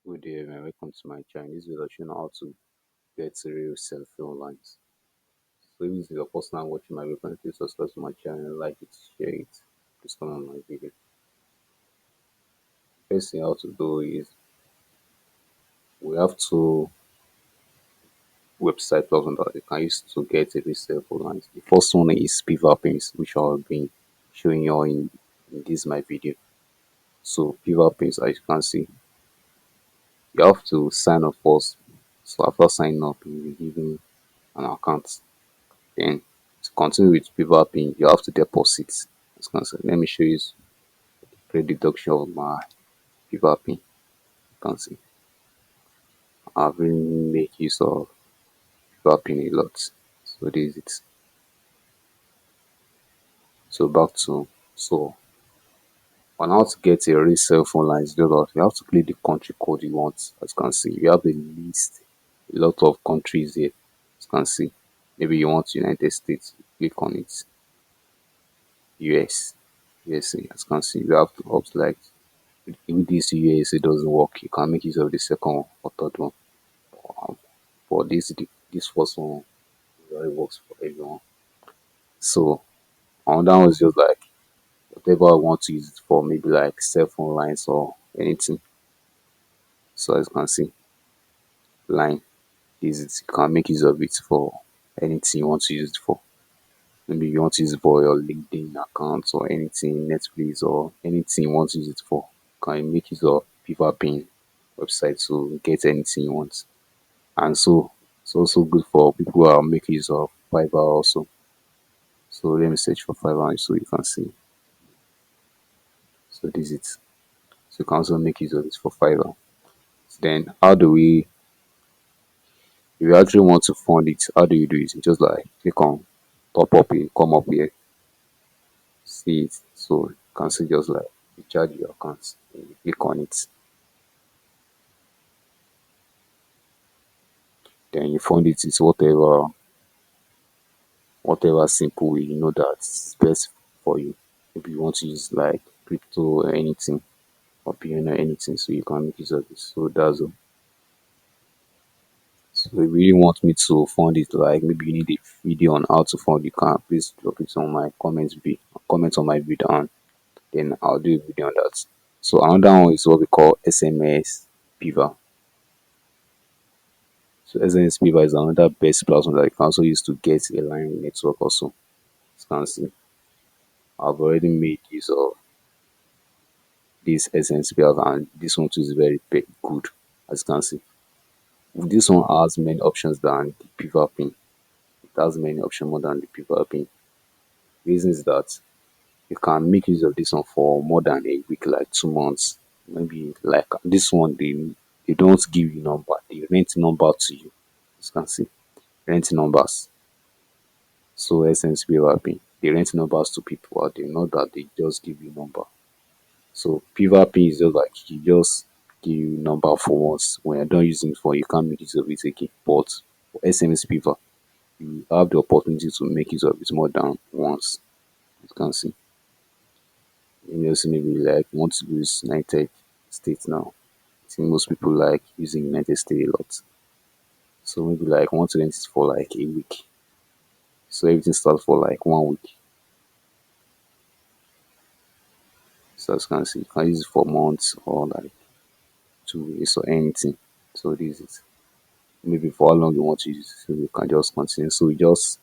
Good day, and welcome to my channel. This video will show you how to get real cell phone lines. So if this is your first time watching my video, please subscribe to my channel, like it, share it, please comment on my video. First thing how to do is we have two website plugins that you can use to get real cell phone lines. The first one is Pins, which I've been showing you all in this my video. So Pins, as you can see, you have to sign up first. So after signing up, you'll be given an account. Then to continue with pivot pin, you have to deposit. As you can see, let me show you create deduction of my pivot pin. You can see I've really make use of pivot pin a lot. So this is it. So back to so on how to get a real cell phone line is just that you have to click the country code you want. As you can see, you have a list, a lot of countries here. As you can see, maybe you want United States, click on it. US, USA. As you can see, you have to opt like if this USA doesn't work, you can make use of the second one or third one. For this first one really works for everyone. So another one is just like whatever I want to use it for, maybe like cell phone lines or anything. So as you can see, line is it, you can make use of it for anything you want to use it for. Maybe you want to use it for your LinkedIn account or anything, Netflix or anything you want to use it for. You can make use of pivot pin website to get anything you want. And so it's also good for people who are making use of Fiverr also. So let me search for Fiverr so you can see. So this is it. So you can also make use of it for Fiverr. Then how do we, if you actually want to fund it, how do you do it? You just like click on top up here, come up here, see it. So you can see just like recharge your account. You click on it. Then you fund it with whatever simple way you know that's best for you. If you want to use like crypto or anything or piano or anything, so you can make use of it. So that's all. So if you really want me to fund it, like maybe you need a video on how to fund, you can please drop it on my comment on my video, and then I'll do a video on that. So another one is what we call SMS Piva. So SMS Piva is another best platform that you can also use to get a line network also. As you can see, I've already made use of this essence build, and this one too is very good. As you can see, this one has many options than the pivot pin. It has many options more than the pivot pin. Reason is that you can make use of this one for more than a week, like 2 months. Maybe like this one, they don't give you number, they rent number to you. As you can see, rent numbers. So essence pivot pin, they rent numbers to people out there, not that they just give you number. So pivot pin is just like you just give you number for once. When you're done using it for, you can't make use of it again. But for SMS pivot, you have the opportunity to make use of it more than once. You can see. You also maybe like want to use United States now. I think most people like using United States a lot. So maybe like want to rent it for like a week. So everything starts for like 1 week. So as you can see, you can use it for months or like 2 weeks or anything. So this is maybe for how long you want to use it, so you can just continue. So you just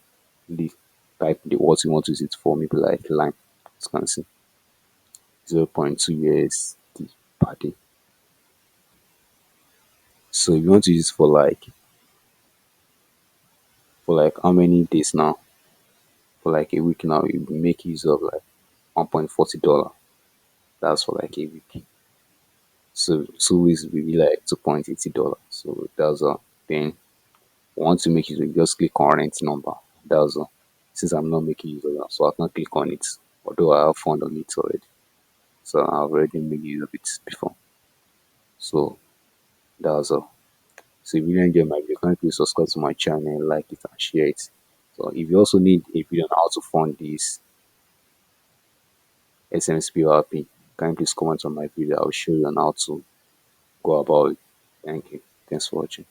leave, type the what you want to use it for, maybe like line. As you can see, 0.2 USD per day. So if you want to use it for like how many days now? For like a week now, you make use of like $1.40. That's for like a week. So 2 weeks will be like $2.80. So that's all. Then once you make use, you just click on rent number. That's all. Since I'm not making use of that, so I can click on it. Although I have fund on it already. So I've already made use of it before. So that's all. So if you enjoy my video, can you please subscribe to my channel, like it and share it. So if you also need a video on how to fund this SMS PRP, can you please comment on my video? I'll show you on how to go about it. Thank you. Thanks for watching.